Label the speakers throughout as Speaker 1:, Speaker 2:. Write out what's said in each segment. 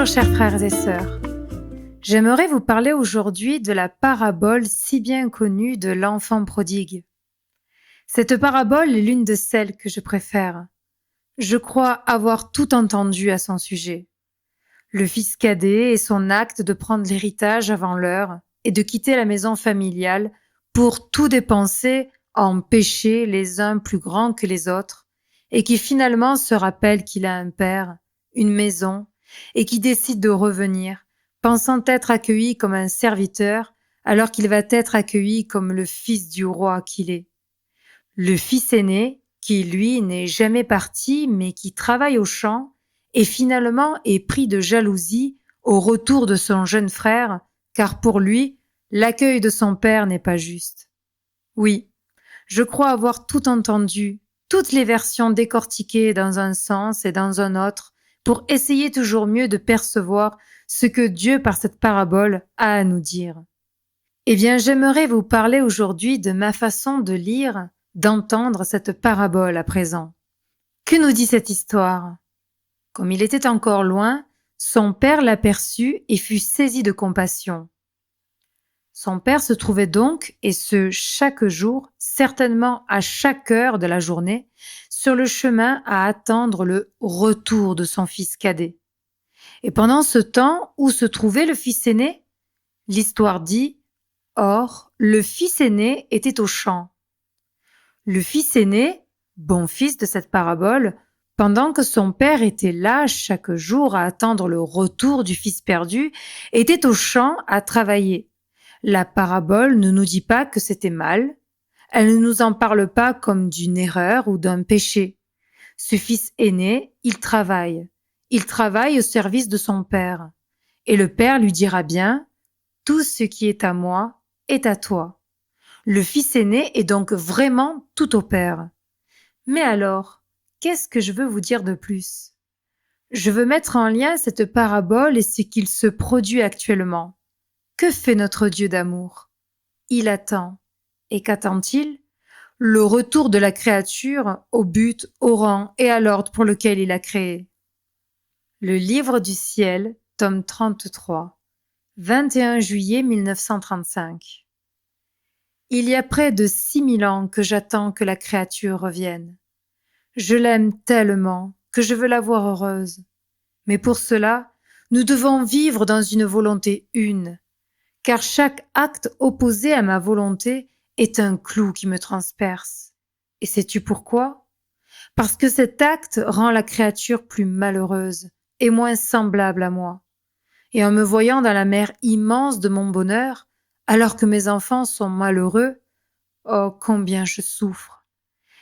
Speaker 1: Bonjour chers frères et sœurs. J'aimerais vous parler aujourd'hui de la parabole si bien connue de l'enfant prodigue. Cette parabole est l'une de celles que je préfère. Je crois avoir tout entendu à son sujet. Le fils cadet et son acte de prendre l'héritage avant l'heure et de quitter la maison familiale pour tout dépenser en péchés les uns plus grands que les autres et qui finalement se rappelle qu'il a un père, une maison et qui décide de revenir, pensant être accueilli comme un serviteur alors qu'il va être accueilli comme le fils du roi qu'il est. Le fils aîné, qui lui n'est jamais parti mais qui travaille au champ, et finalement est pris de jalousie au retour de son jeune frère, car pour lui, l'accueil de son père n'est pas juste. Oui, je crois avoir tout entendu, toutes les versions décortiquées dans un sens et dans un autre, pour essayer toujours mieux de percevoir ce que Dieu par cette parabole a à nous dire. Eh bien, j'aimerais vous parler aujourd'hui de ma façon de lire, d'entendre cette parabole à présent. Que nous dit cette histoire ? Comme il était encore loin, son père l'aperçut et fut saisi de compassion. Son père se trouvait donc, et ce chaque jour, certainement à chaque heure de la journée, sur le chemin à attendre le retour de son fils cadet. Et pendant ce temps, où se trouvait le fils aîné ? L'histoire dit: or, le fils aîné était au champ. Le fils aîné, bon fils de cette parabole, pendant que son père était là chaque jour à attendre le retour du fils perdu, était au champ à travailler. La parabole ne nous dit pas que c'était mal. Elle ne nous en parle pas comme d'une erreur ou d'un péché. Ce fils aîné, il travaille. Il travaille au service de son père. Et le père lui dira bien: tout ce qui est à moi est à toi. Le fils aîné est donc vraiment tout au père. Mais alors, qu'est-ce que je veux vous dire de plus ? Je veux mettre en lien cette parabole et ce qu'il se produit actuellement. Que fait notre Dieu d'amour ? Il attend. Et qu'attend-il ? Le retour de la créature au but, au rang et à l'ordre pour lequel il a créé. Le Livre du ciel, tome 33, 21 juillet 1935. Il y a près de 6000 ans que j'attends que la créature revienne. Je l'aime tellement que je veux la voir heureuse. Mais pour cela, nous devons vivre dans une volonté une, car chaque acte opposé à ma volonté est un clou qui me transperce. Et sais-tu pourquoi ? Parce que cet acte rend la créature plus malheureuse et moins semblable à moi. Et en me voyant dans la mer immense de mon bonheur, alors que mes enfants sont malheureux, oh combien je souffre.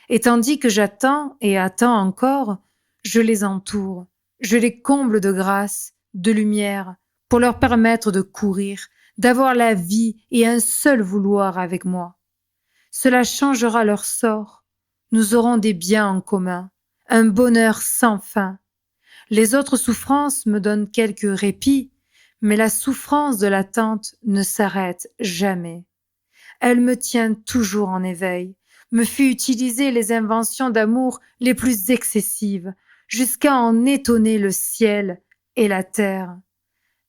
Speaker 1: Et tandis que j'attends et attends encore, je les entoure, je les comble de grâce, de lumière, pour leur permettre de courir, d'avoir la vie et un seul vouloir avec moi. Cela changera leur sort. Nous aurons des biens en commun, un bonheur sans fin. Les autres souffrances me donnent quelque répit, mais la souffrance de l'attente ne s'arrête jamais. Elle me tient toujours en éveil, me fait utiliser les inventions d'amour les plus excessives, jusqu'à en étonner le ciel et la terre.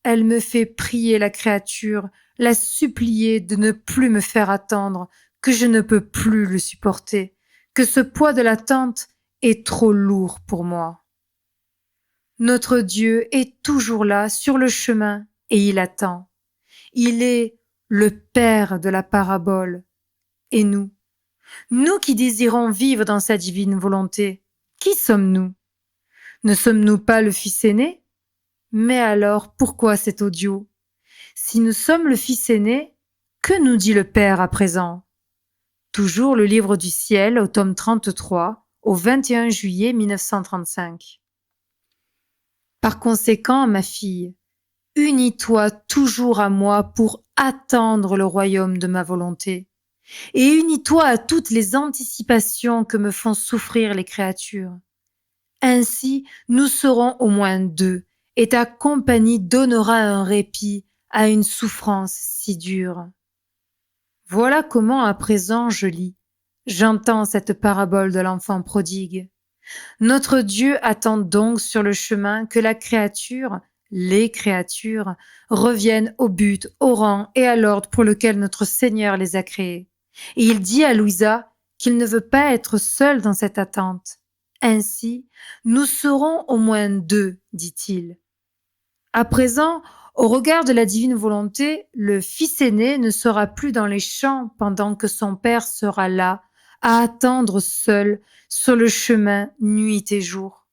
Speaker 1: Elle me fait prier la créature, la supplier de ne plus me faire attendre, que je ne peux plus le supporter, que ce poids de l'attente est trop lourd pour moi. Notre Dieu est toujours là, sur le chemin, et il attend. Il est le Père de la parabole. Et nous qui désirons vivre dans sa divine volonté, qui sommes-nous ? Ne sommes-nous pas le fils aîné ? Mais alors, pourquoi cet odio ? Si nous sommes le fils aîné, que nous dit le Père à présent ? Toujours le Livre du ciel, au tome 33, au 21 juillet 1935. Par conséquent, ma fille, unis-toi toujours à moi pour attendre le royaume de ma volonté, et unis-toi à toutes les anticipations que me font souffrir les créatures. Ainsi, nous serons au moins deux, et ta compagnie donnera un répit à une souffrance si dure. Voilà comment à présent je lis, j'entends cette parabole de l'enfant prodigue. Notre Dieu attend donc sur le chemin que la créature, les créatures, reviennent au but, au rang et à l'ordre pour lequel notre Seigneur les a créées. Et il dit à Louisa qu'il ne veut pas être seul dans cette attente. Ainsi, nous serons au moins deux, dit-il. À présent, au regard de la divine volonté, le fils aîné ne sera plus dans les champs pendant que son père sera là, à attendre seul sur le chemin nuit et jour.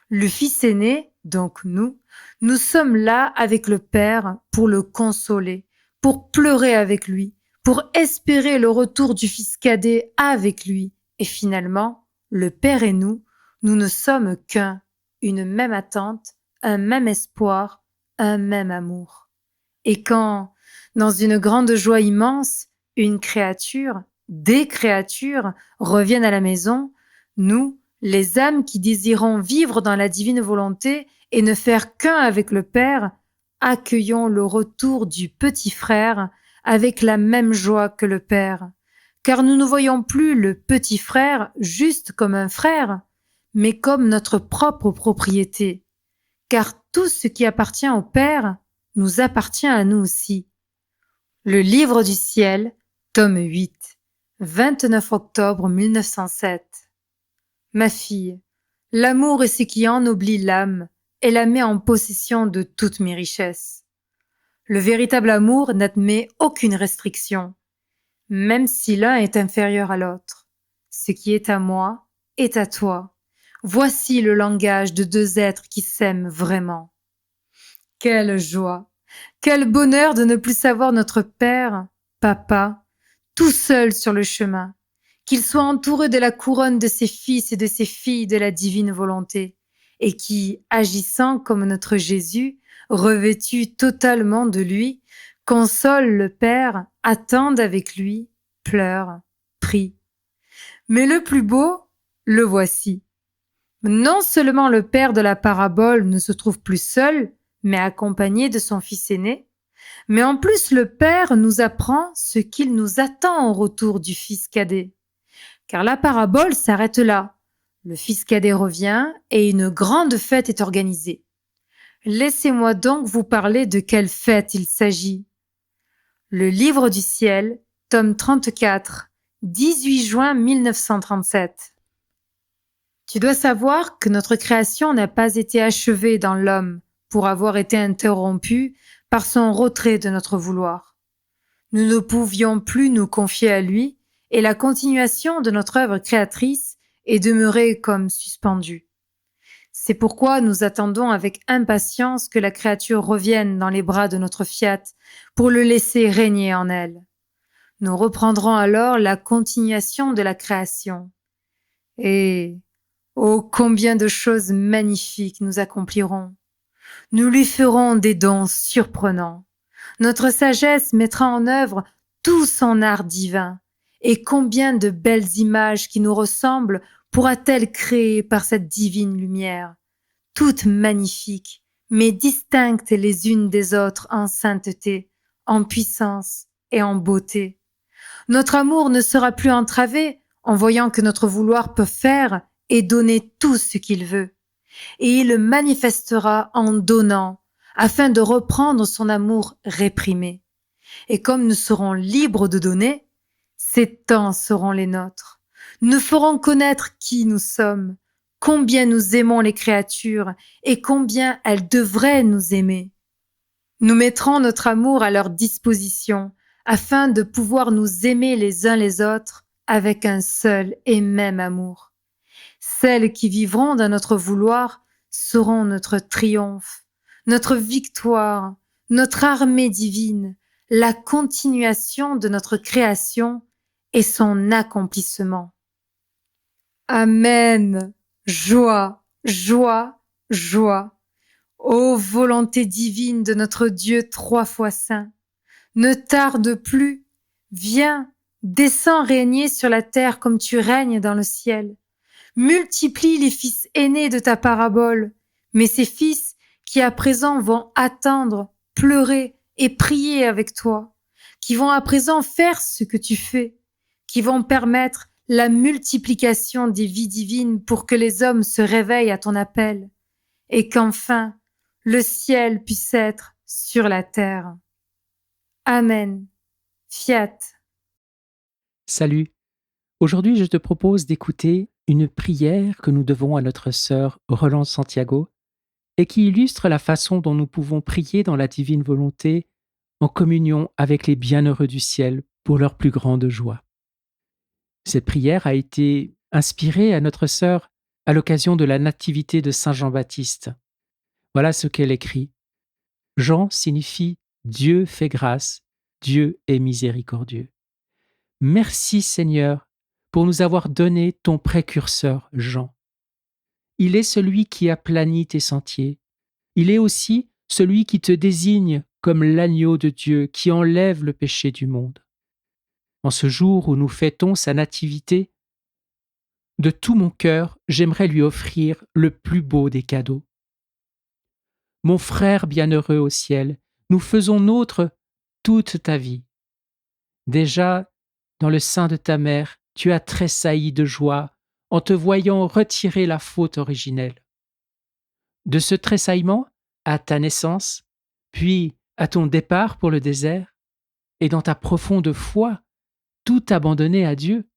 Speaker 1: Le fils aîné, donc nous sommes là avec le père pour le consoler, pour pleurer avec lui, pour espérer le retour du fils cadet avec lui. Et finalement, le père et nous ne sommes qu'un, une même attente, un même espoir, un même amour. Et quand, dans une grande joie immense, une créature, des créatures reviennent à la maison, nous, les âmes qui désirons vivre dans la divine volonté et ne faire qu'un avec le Père, accueillons le retour du petit frère avec la même joie que le Père, car nous ne voyons plus le petit frère juste comme un frère, mais comme notre propre propriété, car tout ce qui appartient au Père nous appartient à nous aussi. Le Livre du ciel, tome 8, 29 octobre 1907. Ma fille, l'amour est ce qui ennoblit l'âme et la met en possession de toutes mes richesses. Le véritable amour n'admet aucune restriction, même si l'un est inférieur à l'autre. Ce qui est à moi est à toi. Voici le langage de deux êtres qui s'aiment vraiment. Quelle joie! Quel bonheur de ne plus savoir notre Père, Papa, tout seul sur le chemin, qu'il soit entouré de la couronne de ses fils et de ses filles de la divine volonté, et qui, agissant comme notre Jésus, revêtu totalement de lui, console le Père, attende avec lui, pleure, prie. Mais le plus beau, le voici. Non seulement le Père de la parabole ne se trouve plus seul, mais accompagné de son fils aîné, mais en plus le Père nous apprend ce qu'il nous attend au retour du fils cadet. Car la parabole s'arrête là. Le fils cadet revient et une grande fête est organisée. Laissez-moi donc vous parler de quelle fête il s'agit. Le Livre du ciel, tome 34, 18 juin 1937. Tu dois savoir que notre création n'a pas été achevée dans l'homme pour avoir été interrompue par son retrait de notre vouloir. Nous ne pouvions plus nous confier à lui et la continuation de notre œuvre créatrice est demeurée comme suspendue. C'est pourquoi nous attendons avec impatience que la créature revienne dans les bras de notre Fiat pour le laisser régner en elle. Nous reprendrons alors la continuation de la création. Et, oh, combien de choses magnifiques nous accomplirons! Nous lui ferons des dons surprenants. Notre sagesse mettra en œuvre tout son art divin. Et combien de belles images qui nous ressemblent pourra-t-elle créer par cette divine lumière, toutes magnifiques, mais distinctes les unes des autres en sainteté, en puissance et en beauté. Notre amour ne sera plus entravé en voyant que notre vouloir peut faire et donner tout ce qu'il veut. Et il le manifestera en donnant, afin de reprendre son amour réprimé. Et comme nous serons libres de donner, ces temps seront les nôtres. Nous ferons connaître qui nous sommes, combien nous aimons les créatures et combien elles devraient nous aimer. Nous mettrons notre amour à leur disposition, afin de pouvoir nous aimer les uns les autres avec un seul et même amour. Celles qui vivront dans notre vouloir seront notre triomphe, notre victoire, notre armée divine, la continuation de notre création et son accomplissement. Amen. Joie, joie, joie. Ô volonté divine de notre Dieu trois fois saint, ne tarde plus, viens, descends régner sur la terre comme tu règnes dans le ciel. Multiplie les fils aînés de ta parabole, mais ces fils qui à présent vont attendre, pleurer et prier avec toi, qui vont à présent faire ce que tu fais, qui vont permettre la multiplication des vies divines pour que les hommes se réveillent à ton appel, et qu'enfin le ciel puisse être sur la terre. Amen. Fiat.
Speaker 2: Salut. Aujourd'hui, je te propose d'écouter une prière que nous devons à notre sœur Roland Santiago et qui illustre la façon dont nous pouvons prier dans la divine volonté en communion avec les bienheureux du ciel pour leur plus grande joie. Cette prière a été inspirée à notre sœur à l'occasion de la nativité de Saint Jean-Baptiste. Voilà ce qu'elle écrit. Jean signifie Dieu fait grâce, Dieu est miséricordieux. Merci Seigneur pour nous avoir donné ton précurseur Jean. Il est celui qui aplanit tes sentiers. Il est aussi celui qui te désigne comme l'agneau de Dieu qui enlève le péché du monde. En ce jour où nous fêtons sa nativité, de tout mon cœur, j'aimerais lui offrir le plus beau des cadeaux. Mon frère bienheureux au ciel, nous faisons nôtre toute ta vie. Déjà, dans le sein de ta mère, tu as tressailli de joie en te voyant retirer la faute originelle. De ce tressaillement à ta naissance, puis à ton départ pour le désert, et dans ta profonde foi, tout abandonné à Dieu,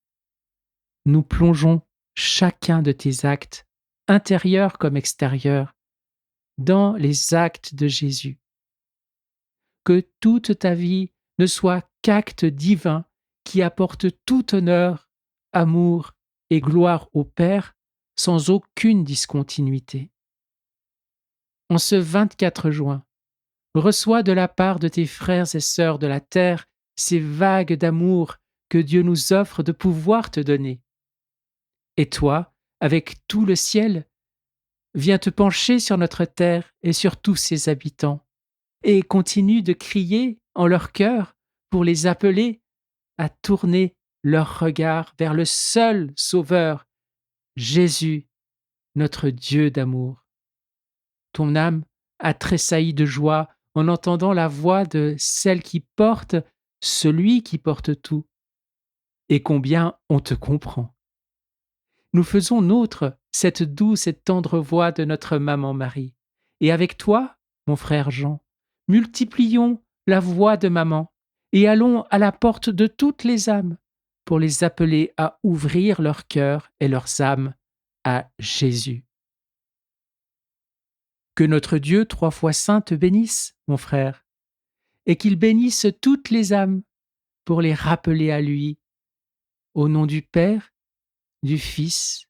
Speaker 2: nous plongeons chacun de tes actes, intérieurs comme extérieurs, dans les actes de Jésus. Que toute ta vie ne soit qu'acte divin qui apporte tout honneur, amour et gloire au Père sans aucune discontinuité. En ce 24 juin, reçois de la part de tes frères et sœurs de la terre ces vagues d'amour que Dieu nous offre de pouvoir te donner. Et toi, avec tout le ciel, viens te pencher sur notre terre et sur tous ses habitants, et continue de crier en leur cœur pour les appeler à tourner leur regard vers le seul Sauveur, Jésus, notre Dieu d'amour. Ton âme a tressailli de joie en entendant la voix de celle qui porte celui qui porte tout. Et combien on te comprend. Nous faisons nôtre cette douce et tendre voix de notre maman Marie. Et avec toi, mon frère Jean, multiplions la voix de maman et allons à la porte de toutes les âmes pour les appeler à ouvrir leur cœur et leurs âmes à Jésus. Que notre Dieu 3 fois saint te bénisse, mon frère, et qu'il bénisse toutes les âmes pour les rappeler à lui, au nom du Père, du Fils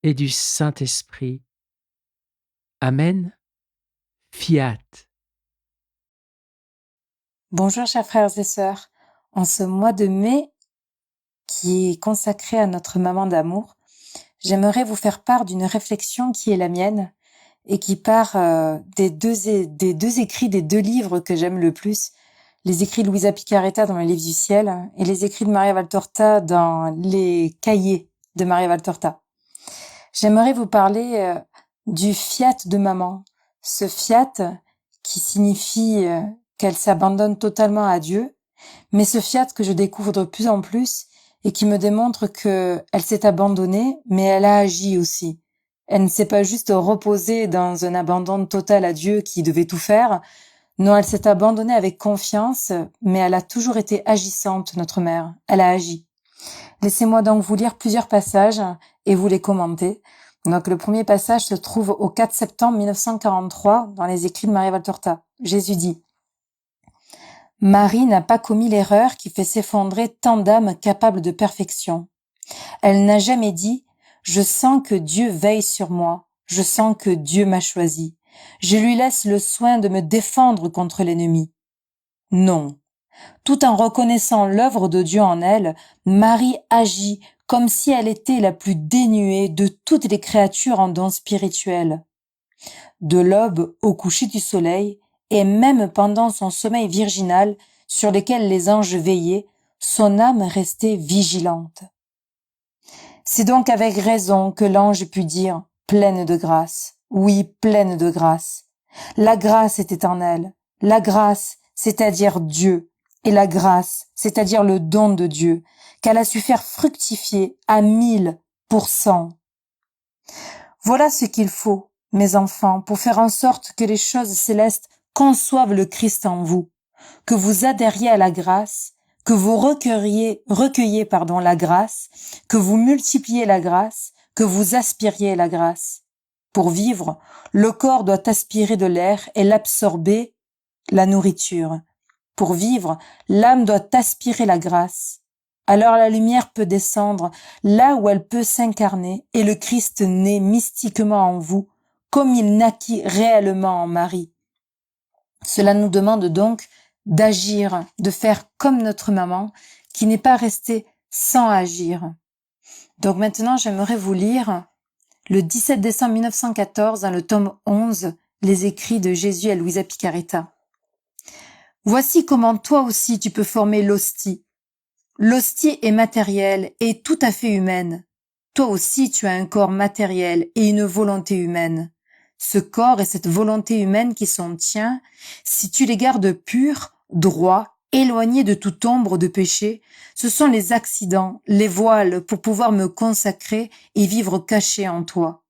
Speaker 2: et du Saint-Esprit. Amen. Fiat.
Speaker 1: Bonjour chers frères et sœurs. En ce mois de mai qui est consacré à notre maman d'amour, j'aimerais vous faire part d'une réflexion qui est la mienne et qui part des deux écrits des 2 livres que j'aime le plus, les écrits de Luisa Picaretta dans les livres du ciel et les écrits de Maria Valtorta dans les cahiers de Maria Valtorta. J'aimerais vous parler du fiat de maman, ce fiat qui signifie qu'elle s'abandonne totalement à Dieu, mais ce fiat que je découvre de plus en plus et qui me démontre que elle s'est abandonnée, mais elle a agi aussi. Elle ne s'est pas juste reposée dans un abandon total à Dieu qui devait tout faire. Non, elle s'est abandonnée avec confiance, mais elle a toujours été agissante, notre mère. Elle a agi. Laissez-moi donc vous lire plusieurs passages et vous les commenter. Donc le premier passage se trouve au 4 septembre 1943 dans les écrits de Maria Valtorta. Jésus dit: Marie n'a pas commis l'erreur qui fait s'effondrer tant d'âmes capables de perfection. Elle n'a jamais dit « Je sens que Dieu veille sur moi, je sens que Dieu m'a choisi, je lui laisse le soin de me défendre contre l'ennemi. » Non. Tout en reconnaissant l'œuvre de Dieu en elle, Marie agit comme si elle était la plus dénuée de toutes les créatures en dons spirituels. De l'aube au coucher du soleil, et même pendant son sommeil virginal sur lequel les anges veillaient, son âme restait vigilante. C'est donc avec raison que l'ange put dire « pleine de grâce ». Oui, pleine de grâce. La grâce était en elle. La grâce, c'est-à-dire Dieu, et la grâce, c'est-à-dire le don de Dieu, qu'elle a su faire fructifier à 1000%. Voilà ce qu'il faut mes enfants, pour faire en sorte que les choses célestes conçoivent le Christ en vous, que vous adhériez à la grâce, que vous recueilliez la grâce, que vous multipliez la grâce, que vous aspiriez la grâce. Pour vivre, le corps doit aspirer de l'air et l'absorber, la nourriture. Pour vivre, l'âme doit aspirer la grâce. Alors la lumière peut descendre là où elle peut s'incarner et le Christ naît mystiquement en vous, comme il naquit réellement en Marie. Cela nous demande donc d'agir, de faire comme notre maman, qui n'est pas restée sans agir. Donc maintenant, j'aimerais vous lire le 17 décembre 1914, dans le tome 11, les écrits de Jésus à Luisa Picaretta. Voici comment toi aussi tu peux former l'hostie. L'hostie est matérielle et tout à fait humaine. Toi aussi tu as un corps matériel et une volonté humaine. Ce corps et cette volonté humaine qui sont tiens, si tu les gardes purs, droits, éloignés de toute ombre de péché, ce sont les accidents, les voiles pour pouvoir me consacrer et vivre caché en toi.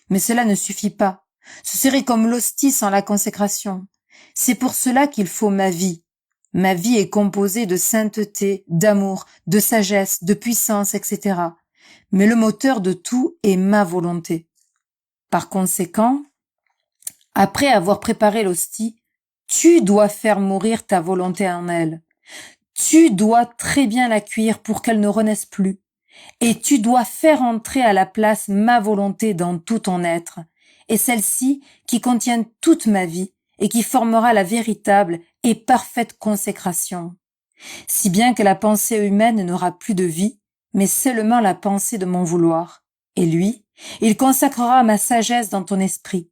Speaker 1: Mais cela ne suffit pas. Ce serait comme l'hostie sans la consécration. C'est pour cela qu'il faut ma vie. Ma vie est composée de sainteté, d'amour, de sagesse, de puissance, etc. Mais le moteur de tout est ma volonté. Par conséquent, après avoir préparé l'hostie, tu dois faire mourir ta volonté en elle. Tu dois très bien la cuire pour qu'elle ne renaisse plus. Et tu dois faire entrer à la place ma volonté dans tout ton être, et celle-ci qui contient toute ma vie et qui formera la véritable et parfaite consécration. Si bien que la pensée humaine n'aura plus de vie, mais seulement la pensée de mon vouloir. Et lui, il consacrera ma sagesse dans ton esprit.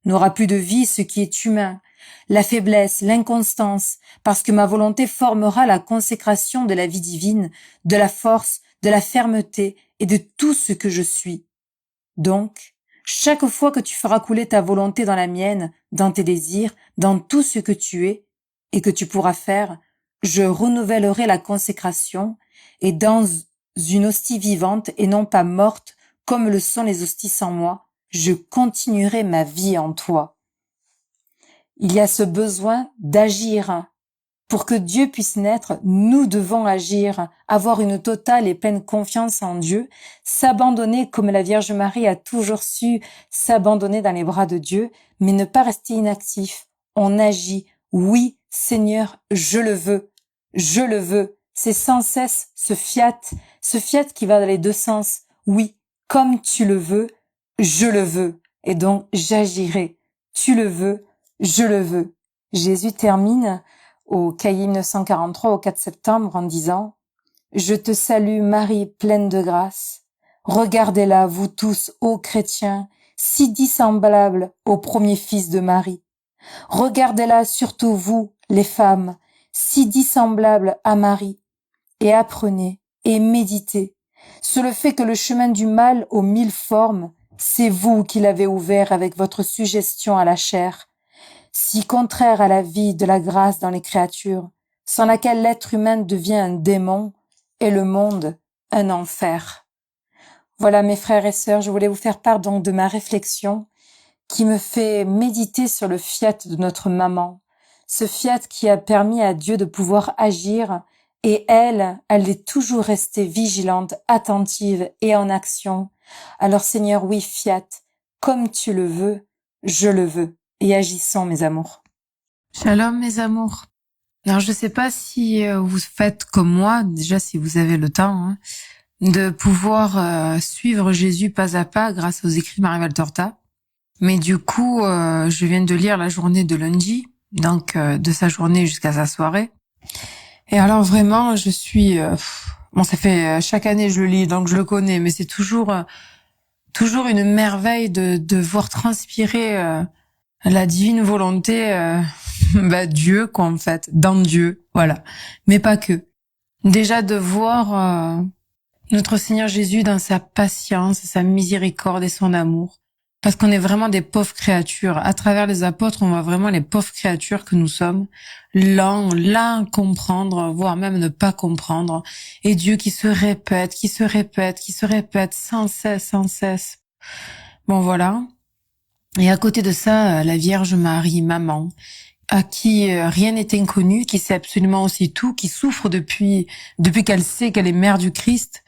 Speaker 1: N'aura plus de vie ce qui est humain, la faiblesse, l'inconstance, parce que ma volonté formera la consécration de la vie divine, de la force, de la fermeté et de tout ce que je suis. Donc, chaque fois que tu feras couler ta volonté dans la mienne, dans tes désirs, dans tout ce que tu es et que tu pourras faire, je renouvellerai la consécration et dans une hostie vivante et non pas morte comme le sont les hosties sans moi, je continuerai ma vie en toi. Il y a ce besoin d'agir. Pour que Dieu puisse naître, nous devons agir, avoir une totale et pleine confiance en Dieu, s'abandonner comme la Vierge Marie a toujours su s'abandonner dans les bras de Dieu, mais ne pas rester inactif. On agit. Oui, Seigneur, je le veux. Je le veux. C'est sans cesse ce fiat qui va dans les deux sens. Oui, comme tu le veux, je le veux. Et donc, j'agirai. Tu le veux, je le veux. Jésus termine au cahier 1943 au 4 septembre en disant « Je te salue Marie pleine de grâce. Regardez-la, vous tous, ô chrétiens, si dissemblables au premier fils de Marie. Regardez-la surtout vous, les femmes, si dissemblables à Marie, et apprenez et méditez sur le fait que le chemin du mal aux mille formes, c'est vous qui l'avez ouvert avec votre suggestion à la chair, si contraire à la vie de la grâce dans les créatures, sans laquelle l'être humain devient un démon et le monde un enfer. » Voilà mes frères et sœurs, je voulais vous faire part donc de ma réflexion qui me fait méditer sur le fiat de notre maman, ce fiat qui a permis à Dieu de pouvoir agir et elle est toujours restée vigilante, attentive et en action. Alors Seigneur, oui, fiat, comme tu le veux, je le veux. Et agissons, mes amours.
Speaker 3: Shalom, mes amours. Alors, je sais pas si vous faites comme moi, déjà si vous avez le temps, hein, de pouvoir suivre Jésus pas à pas grâce aux écrits de Marie-Val Torta. Mais du coup, je viens de lire la journée de lundi, donc de sa journée jusqu'à sa soirée. Et alors vraiment, je suis... bon, ça fait chaque année je le lis, donc je le connais, mais c'est toujours une merveille de voir transpirer la divine volonté, Dieu, quoi, en fait, dans Dieu, voilà. Mais pas que. Déjà de voir notre Seigneur Jésus dans sa patience, sa miséricorde et son amour. Parce qu'on est vraiment des pauvres créatures. À travers les apôtres, on voit vraiment les pauvres créatures que nous sommes, lents à comprendre, voire même ne pas comprendre. Et Dieu qui se répète sans cesse. Bon, voilà. Et à côté de ça, la Vierge Marie, maman, à qui rien n'est inconnu, qui sait absolument aussi tout, qui souffre depuis qu'elle sait qu'elle est mère du Christ,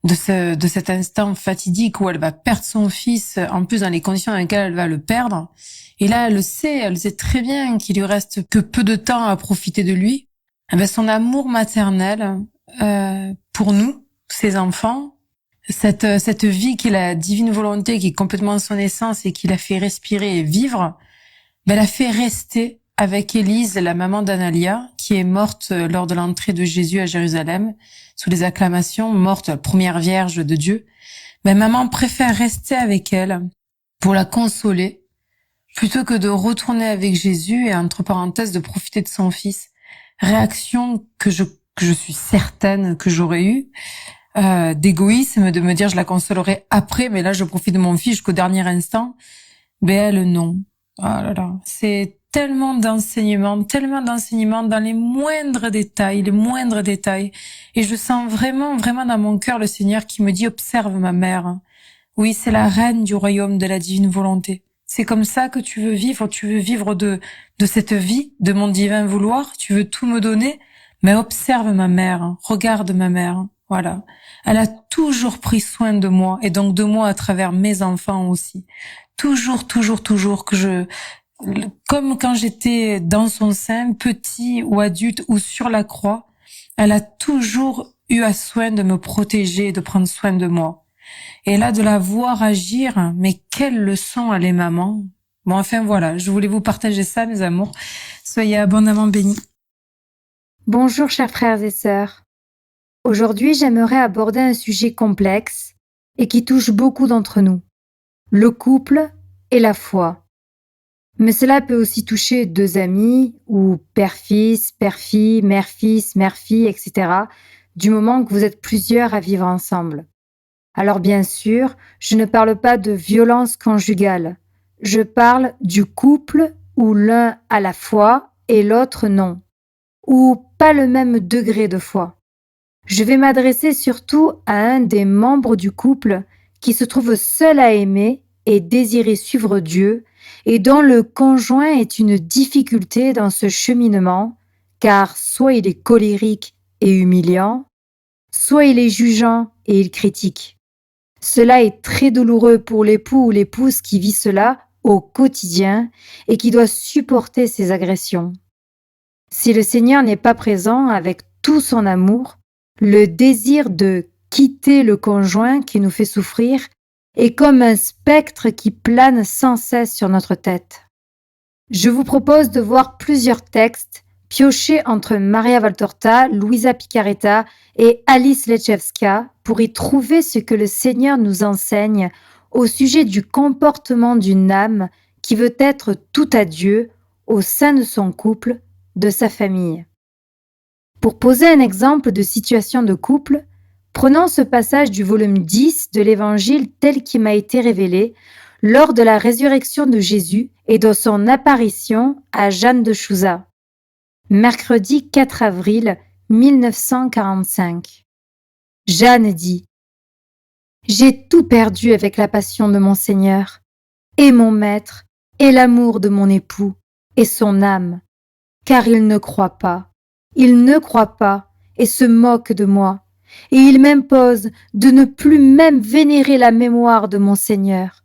Speaker 3: de cet instant fatidique où elle va perdre son fils, en plus dans les conditions dans lesquelles elle va le perdre. Et là, elle sait très bien qu'il lui reste que peu de temps à profiter de lui. Eh ben, son amour maternel pour nous, ses enfants, cette vie qui est la divine volonté, qui est complètement son essence et qui l'a fait respirer et vivre, ben, elle a fait rester avec Élise, la maman d'Analia, qui est morte lors de l'entrée de Jésus à Jérusalem, sous les acclamations, morte, première vierge de Dieu. Ben, maman préfère rester avec elle pour la consoler, plutôt que de retourner avec Jésus et, entre parenthèses, de profiter de son fils. Réaction que je suis certaine que j'aurais eue, d'égoïsme, de me dire je la consolerai après, mais là je profite de mon fils jusqu'au dernier instant. Ben elle, non. Oh là là, c'est tellement d'enseignements dans les moindres détails, les moindres détails. Et je sens vraiment, vraiment dans mon cœur le Seigneur qui me dit, observe ma mère. Oui, c'est la reine du royaume de la divine volonté. C'est comme ça que tu veux vivre de cette vie, de mon divin vouloir, tu veux tout me donner, mais observe ma mère, regarde ma mère, voilà. Elle a toujours pris soin de moi, et donc de moi à travers mes enfants aussi. Toujours, toujours, toujours comme quand j'étais dans son sein, petit ou adulte ou sur la croix, elle a toujours eu à soin de me protéger, de prendre soin de moi. Et là, de la voir agir, mais quelle leçon elle est maman. Bon, enfin voilà, je voulais vous partager ça, mes amours. Soyez abondamment bénis.
Speaker 1: Bonjour chers frères et sœurs. Aujourd'hui, j'aimerais aborder un sujet complexe et qui touche beaucoup d'entre nous, le couple et la foi. Mais cela peut aussi toucher deux amis ou père-fils, père-fille, mère-fils, mère-fille, etc., du moment que vous êtes plusieurs à vivre ensemble. Alors bien sûr, je ne parle pas de violence conjugale. Je parle du couple où l'un a la foi et l'autre non, ou pas le même degré de foi. Je vais m'adresser surtout à un des membres du couple qui se trouve seul à aimer et désirer suivre Dieu et dont le conjoint est une difficulté dans ce cheminement, car soit il est colérique et humiliant, soit il est jugeant et il critique. Cela est très douloureux pour l'époux ou l'épouse qui vit cela au quotidien et qui doit supporter ces agressions. Si le Seigneur n'est pas présent avec tout son amour, le désir de quitter le conjoint qui nous fait souffrir est comme un spectre qui plane sans cesse sur notre tête. Je vous propose de voir plusieurs textes piochés entre Maria Valtorta, Luisa Picaretta et Alice Lechewska pour y trouver ce que le Seigneur nous enseigne au sujet du comportement d'une âme qui veut être tout à Dieu au sein de son couple, de sa famille. Pour poser un exemple de situation de couple, prenons ce passage du volume 10 de l'Évangile tel qu'il m'a été révélé lors de la résurrection de Jésus et de son apparition à Jeanne de Chouza, mercredi 4 avril 1945. Jeanne dit : « J'ai tout perdu avec la passion de mon Seigneur, et mon Maître, et l'amour de mon époux, et son âme, car il ne croit pas. Il ne croit pas et se moque de moi, et il m'impose de ne plus même vénérer la mémoire de mon Seigneur,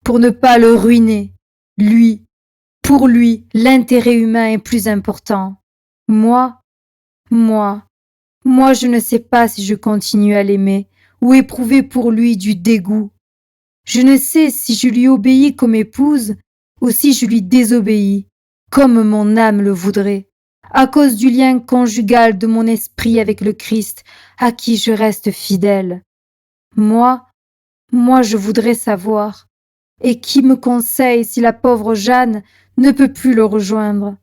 Speaker 1: pour ne pas le ruiner. Lui, pour lui, l'intérêt humain est plus important. Moi, je ne sais pas si je continue à l'aimer ou éprouver pour lui du dégoût. Je ne sais si je lui obéis comme épouse ou si je lui désobéis, comme mon âme le voudrait, à cause du lien conjugal de mon esprit avec le Christ, à qui je reste fidèle. Moi, je voudrais savoir. Et qui me conseille si la pauvre Jeanne ne peut plus le rejoindre?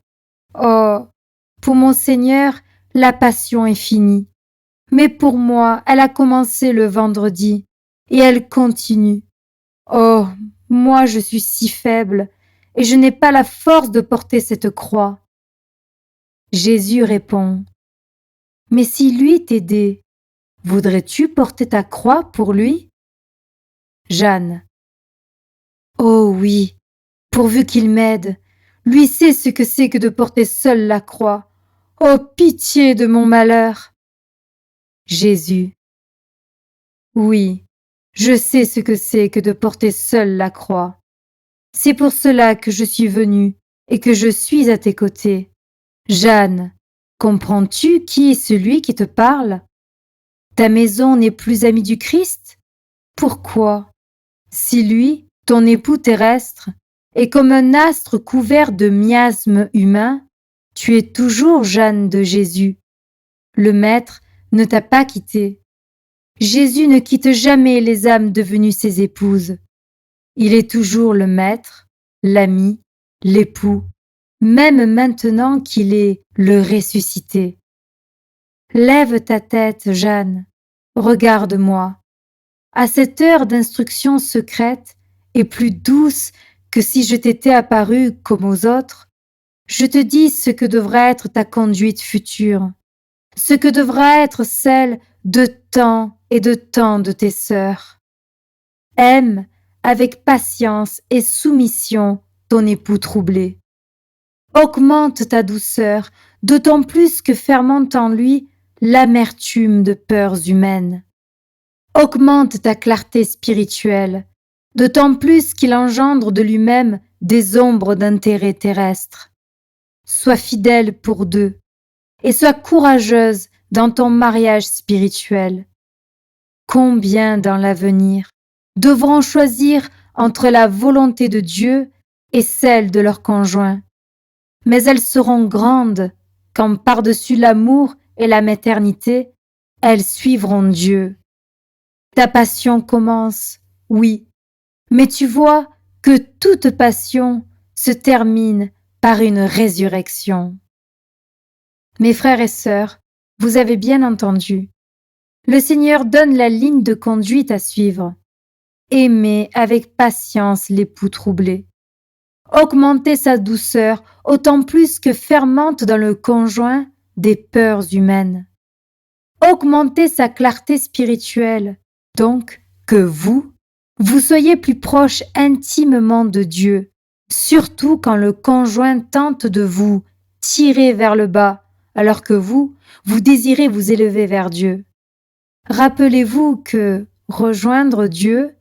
Speaker 1: Oh, pour mon Seigneur, la passion est finie. Mais pour moi, elle a commencé le vendredi, et elle continue. Oh, moi je suis si faible, et je n'ai pas la force de porter cette croix. Jésus répond : « Mais si lui t'aidait, voudrais-tu porter ta croix pour lui ? » Jeanne : « Oh oui, pourvu qu'il m'aide. Lui sait ce que c'est que de porter seul la croix. Oh, pitié de mon malheur! Jésus. Oui, je sais ce que c'est que de porter seul la croix. C'est pour cela que je suis venue et que je suis à tes côtés. Jeanne, comprends-tu qui est celui qui te parle? Ta maison n'est plus amie du Christ? Pourquoi? Si lui, ton époux terrestre, est comme un astre couvert de miasmes humains, tu es toujours Jeanne de Jésus. Le Maître ne t'a pas quitté. Jésus ne quitte jamais les âmes devenues ses épouses. Il est toujours le Maître, l'ami, l'époux, même maintenant qu'il est le ressuscité. Lève ta tête, Jeanne, regarde-moi. À cette heure d'instruction secrète et plus douce que si je t'étais apparue comme aux autres, je te dis ce que devra être ta conduite future, ce que devra être celle de tant et de tant de tes sœurs. Aime avec patience et soumission ton époux troublé. Augmente ta douceur, d'autant plus que fermente en lui l'amertume de peurs humaines. Augmente ta clarté spirituelle, d'autant plus qu'il engendre de lui-même des ombres d'intérêt terrestre. Sois fidèle pour deux, et sois courageuse dans ton mariage spirituel. Combien dans l'avenir devront choisir entre la volonté de Dieu et celle de leur conjoint? Mais elles seront grandes quand par-dessus l'amour et la maternité, elles suivront Dieu. Ta passion commence, oui, mais tu vois que toute passion se termine par une résurrection. Mes frères et sœurs, vous avez bien entendu. Le Seigneur donne la ligne de conduite à suivre. Aimez avec patience l'époux troublé. Augmentez sa douceur autant plus que fermente dans le conjoint des peurs humaines. Augmentez sa clarté spirituelle, donc que vous soyez plus proche intimement de Dieu, surtout quand le conjoint tente de vous tirer vers le bas, alors que vous désirez vous élever vers Dieu. Rappelez-vous que rejoindre Dieu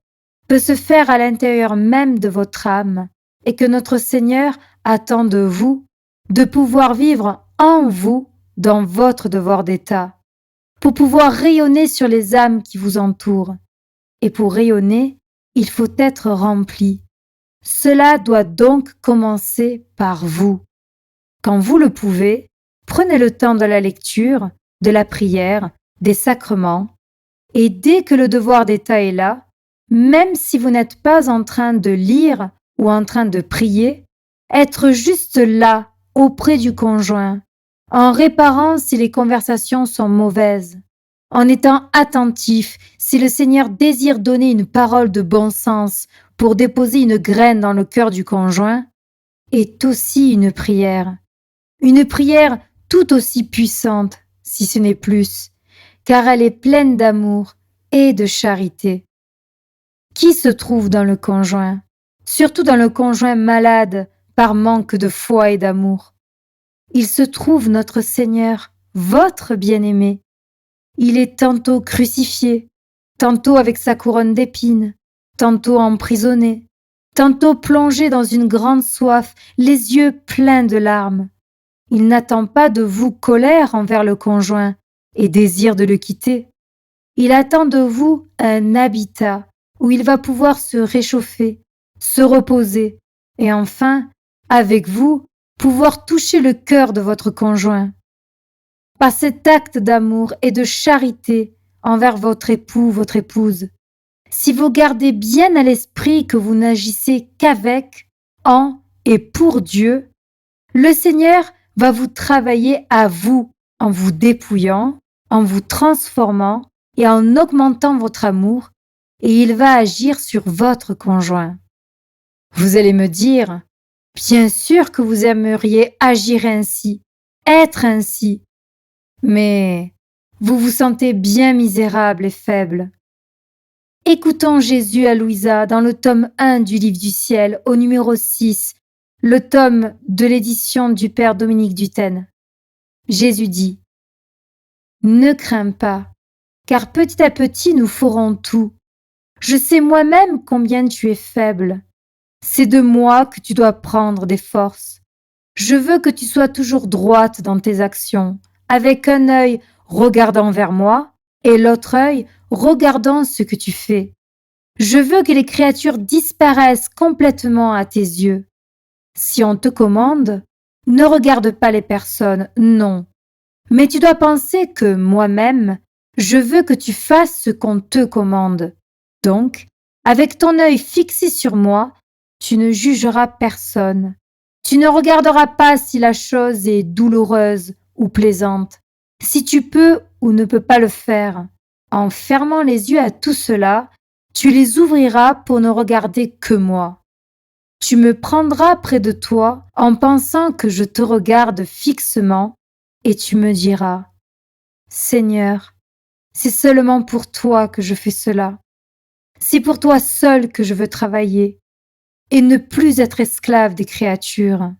Speaker 1: peut se faire à l'intérieur même de votre âme et que notre Seigneur attend de vous de pouvoir vivre en vous dans votre devoir d'état, pour pouvoir rayonner sur les âmes qui vous entourent. Et pour rayonner, il faut être rempli. Cela doit donc commencer par vous. Quand vous le pouvez, prenez le temps de la lecture, de la prière, des sacrements, et dès que le devoir d'état est là, même si vous n'êtes pas en train de lire ou en train de prier, être juste là, auprès du conjoint, en réparant si les conversations sont mauvaises, en étant attentif si le Seigneur désire donner une parole de bon sens pour déposer une graine dans le cœur du conjoint, est aussi une prière tout aussi puissante, si ce n'est plus, car elle est pleine d'amour et de charité. Qui se trouve dans le conjoint, surtout dans le conjoint malade par manque de foi et d'amour? Il se trouve notre Seigneur, votre bien-aimé. Il est tantôt crucifié, tantôt avec sa couronne d'épines, tantôt emprisonné, tantôt plongé dans une grande soif, les yeux pleins de larmes. Il n'attend pas de vous colère envers le conjoint et désir de le quitter. Il attend de vous un habitat où il va pouvoir se réchauffer, se reposer et enfin, avec vous, pouvoir toucher le cœur de votre conjoint. Par cet acte d'amour et de charité envers votre époux, votre épouse, si vous gardez bien à l'esprit que vous n'agissez qu'avec, en et pour Dieu, le Seigneur va vous travailler à vous en vous dépouillant, en vous transformant et en augmentant votre amour, et il va agir sur votre conjoint. Vous allez me dire, bien sûr que vous aimeriez agir ainsi, être ainsi, mais vous vous sentez bien misérable et faible. Écoutons Jésus à Louisa dans le tome 1 du Livre du Ciel, au numéro 6, le tome de l'édition du Père Dominique Duthène. Jésus dit : « Ne crains pas, car petit à petit nous ferons tout. Je sais moi-même combien tu es faible. C'est de moi que tu dois prendre des forces. Je veux que tu sois toujours droite dans tes actions, avec un œil regardant vers moi et l'autre œil regardant ce que tu fais. Je veux que les créatures disparaissent complètement à tes yeux. Si on te commande, ne regarde pas les personnes, non. Mais tu dois penser que moi-même, je veux que tu fasses ce qu'on te commande. Donc, avec ton œil fixé sur moi, tu ne jugeras personne. Tu ne regarderas pas si la chose est douloureuse ou plaisante, si tu peux ou ne peux pas le faire. En fermant les yeux à tout cela, tu les ouvriras pour ne regarder que moi. Tu me prendras près de toi en pensant que je te regarde fixement et tu me diras : Seigneur, c'est seulement pour toi que je fais cela. C'est pour toi seul que je veux travailler et ne plus être esclave des créatures.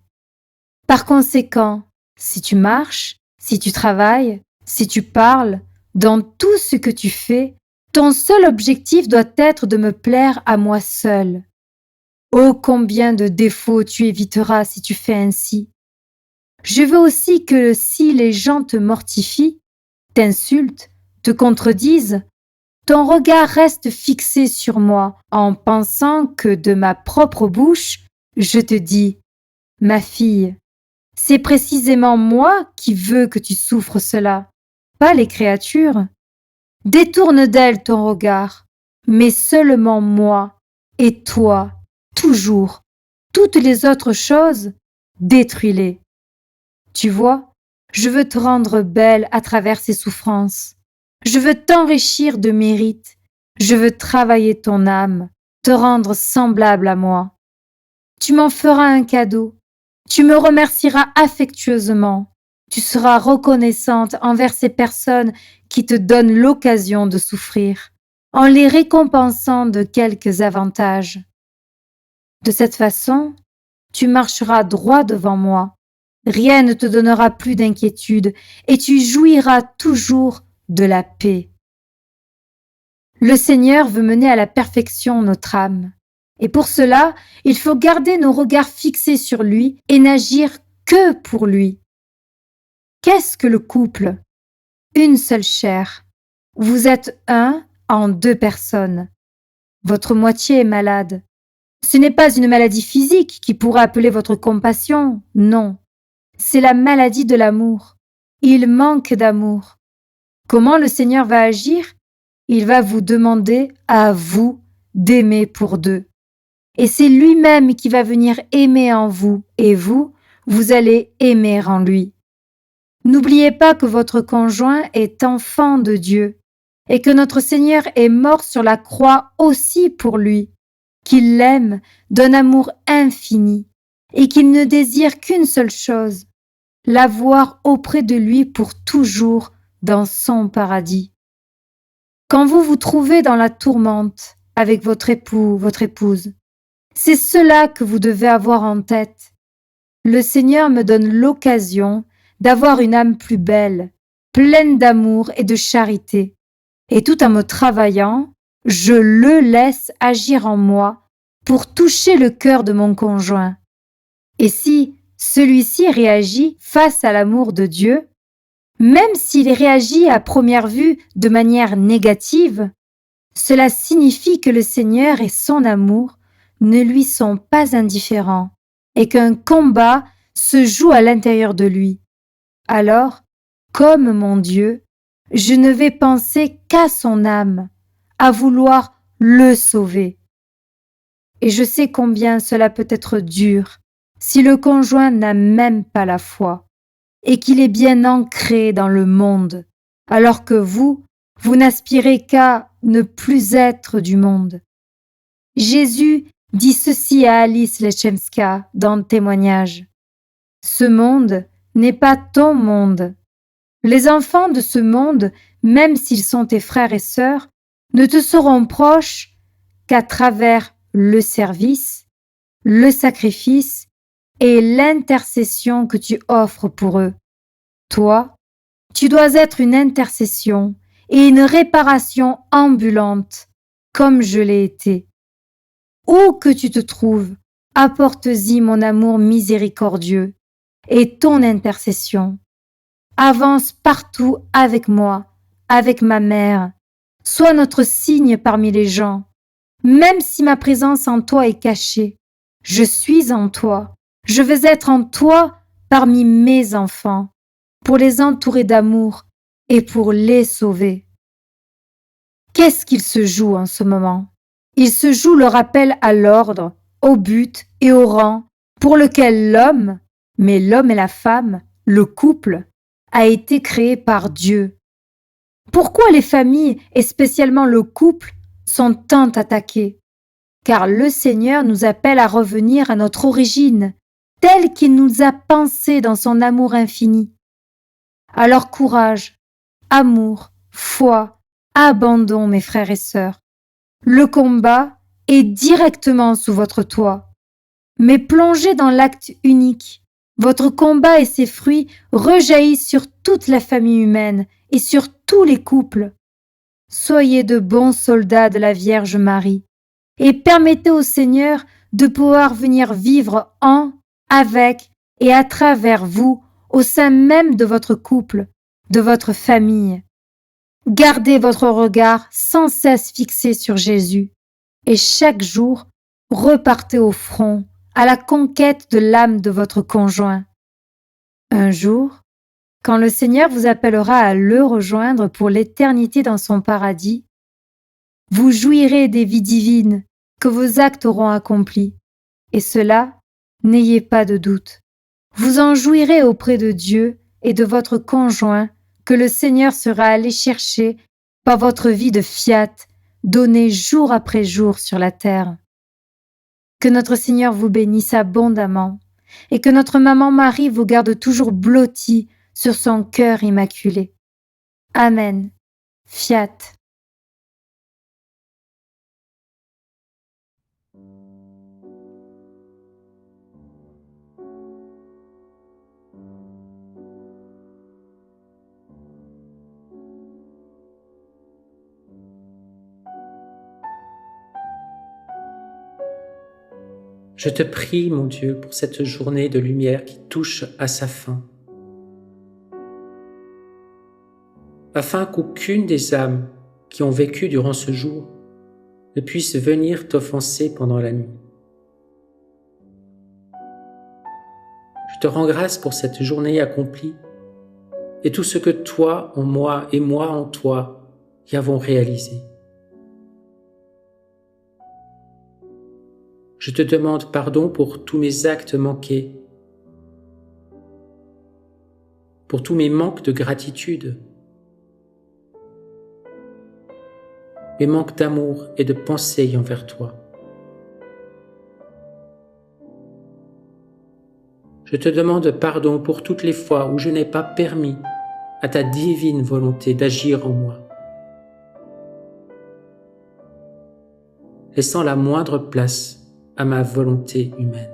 Speaker 1: Par conséquent, si tu marches, si tu travailles, si tu parles, dans tout ce que tu fais, ton seul objectif doit être de me plaire à moi seul. Oh, combien de défauts tu éviteras si tu fais ainsi. Je veux aussi que si les gens te mortifient, t'insultent, te contredisent, ton regard reste fixé sur moi en pensant que de ma propre bouche, je te dis : ma fille, c'est précisément moi qui veux que tu souffres cela, pas les créatures. Détourne d'elles ton regard, mais seulement moi et toi, toujours. Toutes les autres choses, détruis-les. Tu vois, je veux te rendre belle à travers ces souffrances. Je veux t'enrichir de mérite. Je veux travailler ton âme, te rendre semblable à moi. Tu m'en feras un cadeau. Tu me remercieras affectueusement. Tu seras reconnaissante envers ces personnes qui te donnent l'occasion de souffrir, en les récompensant de quelques avantages. De cette façon, tu marcheras droit devant moi. Rien ne te donnera plus d'inquiétude et tu jouiras toujours de la paix. Le Seigneur veut mener à la perfection notre âme. Et pour cela, il faut garder nos regards fixés sur lui et n'agir que pour lui. Qu'est-ce que le couple ? Une seule chair. Vous êtes un en deux personnes. Votre moitié est malade. Ce n'est pas une maladie physique qui pourrait appeler votre compassion, non. C'est la maladie de l'amour. Il manque d'amour. Comment le Seigneur va agir ? Il va vous demander à vous d'aimer pour deux. Et c'est lui-même qui va venir aimer en vous, et vous, vous allez aimer en lui. N'oubliez pas que votre conjoint est enfant de Dieu, et que notre Seigneur est mort sur la croix aussi pour lui, qu'il l'aime d'un amour infini, et qu'il ne désire qu'une seule chose, l'avoir auprès de lui pour toujours dans son paradis. Quand vous vous trouvez dans la tourmente avec votre époux, votre épouse, c'est cela que vous devez avoir en tête. Le Seigneur me donne l'occasion d'avoir une âme plus belle, pleine d'amour et de charité. Et tout en me travaillant, je le laisse agir en moi pour toucher le cœur de mon conjoint. Et si celui-ci réagit face à l'amour de Dieu, même s'il réagit à première vue de manière négative, cela signifie que le Seigneur et son amour ne lui sont pas indifférents et qu'un combat se joue à l'intérieur de lui. Alors, comme mon Dieu, je ne vais penser qu'à son âme, à vouloir le sauver. Et je sais combien cela peut être dur si le conjoint n'a même pas la foi et qu'il est bien ancré dans le monde, alors que vous n'aspirez qu'à ne plus être du monde. Jésus dit ceci à Alice Lechemska dans le témoignage : « Ce monde n'est pas ton monde. Les enfants de ce monde, même s'ils sont tes frères et sœurs, ne te seront proches qu'à travers le service, le sacrifice et l'intercession que tu offres pour eux. Toi, tu dois être une intercession et une réparation ambulante, comme je l'ai été. Où que tu te trouves, apporte-y mon amour miséricordieux et ton intercession. Avance partout avec moi, avec ma mère. Sois notre signe parmi les gens. Même si ma présence en toi est cachée, je suis en toi. Je veux être en toi parmi mes enfants, pour les entourer d'amour et pour les sauver. Qu'est-ce qu'il se joue en ce moment? Il se joue le rappel à l'ordre, au but et au rang pour lequel l'homme, mais l'homme et la femme, le couple, a été créé par Dieu. Pourquoi les familles, et spécialement le couple, sont tant attaquées? Car le Seigneur nous appelle à revenir à notre origine, telle qu'il nous a pensée dans son amour infini. Alors courage, amour, foi, abandon, mes frères et sœurs. Le combat est directement sous votre toit. Mais plongez dans l'acte unique. Votre combat et ses fruits rejaillissent sur toute la famille humaine et sur tous les couples. Soyez de bons soldats de la Vierge Marie et permettez au Seigneur de pouvoir venir vivre en, avec et à travers vous au sein même de votre couple, de votre famille. Gardez votre regard sans cesse fixé sur Jésus et chaque jour, repartez au front à la conquête de l'âme de votre conjoint. Un jour, quand le Seigneur vous appellera à le rejoindre pour l'éternité dans son paradis, vous jouirez des vies divines que vos actes auront accomplies. Et cela, n'ayez pas de doute. Vous en jouirez auprès de Dieu et de votre conjoint que le Seigneur sera allé chercher par votre vie de fiat donnée jour après jour sur la terre. Que notre Seigneur vous bénisse abondamment et que notre maman Marie vous garde toujours blotti sur son cœur immaculé. Amen. Fiat.
Speaker 2: Je te prie, mon Dieu, pour cette journée de lumière qui touche à sa fin, afin qu'aucune des âmes qui ont vécu durant ce jour ne puisse venir t'offenser pendant la nuit. Je te rends grâce pour cette journée accomplie et tout ce que toi en moi et moi en toi y avons réalisé. Je te demande pardon pour tous mes actes manqués, pour tous mes manques de gratitude, mes manques d'amour et de pensée envers toi. Je te demande pardon pour toutes les fois où je n'ai pas permis à ta divine volonté d'agir en moi, laissant la moindre place à ma volonté humaine.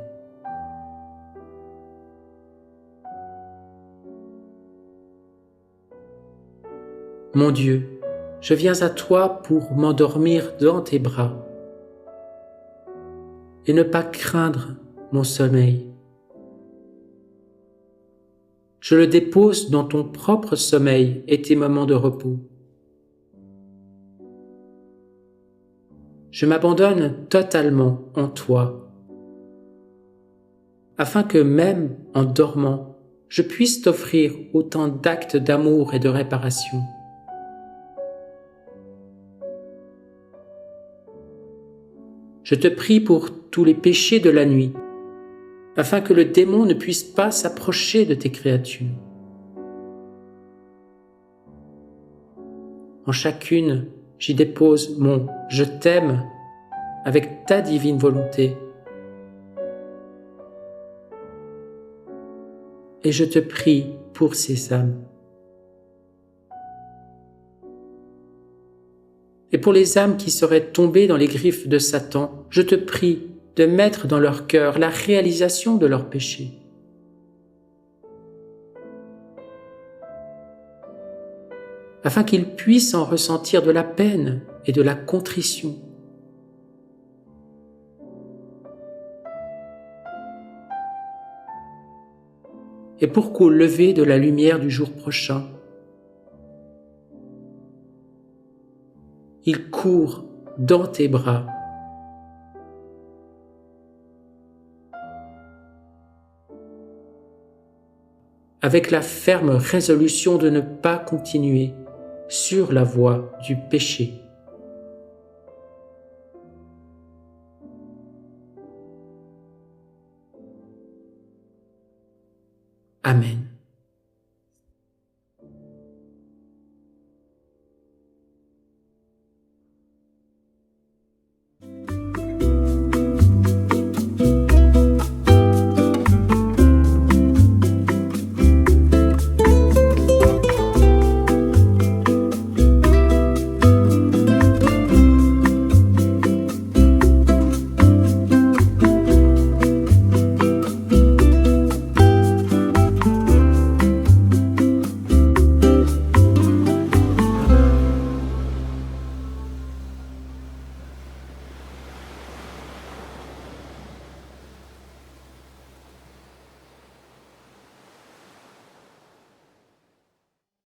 Speaker 2: Mon Dieu, je viens à toi pour m'endormir dans tes bras et ne pas craindre mon sommeil. Je le dépose dans ton propre sommeil et tes moments de repos. Je m'abandonne totalement en toi, afin que même en dormant, je puisse t'offrir autant d'actes d'amour et de réparation. Je te prie pour tous les péchés de la nuit, afin que le démon ne puisse pas s'approcher de tes créatures. En chacune, j'y dépose mon « je t'aime » avec ta divine volonté. Et je te prie pour ces âmes. Et pour les âmes qui seraient tombées dans les griffes de Satan, je te prie de mettre dans leur cœur la réalisation de leurs péchés. Afin qu'ils puissent en ressentir de la peine et de la contrition. Et pour qu'au lever de la lumière du jour prochain, ils courent dans tes bras, avec la ferme résolution de ne pas continuer sur la voie du péché. Amen.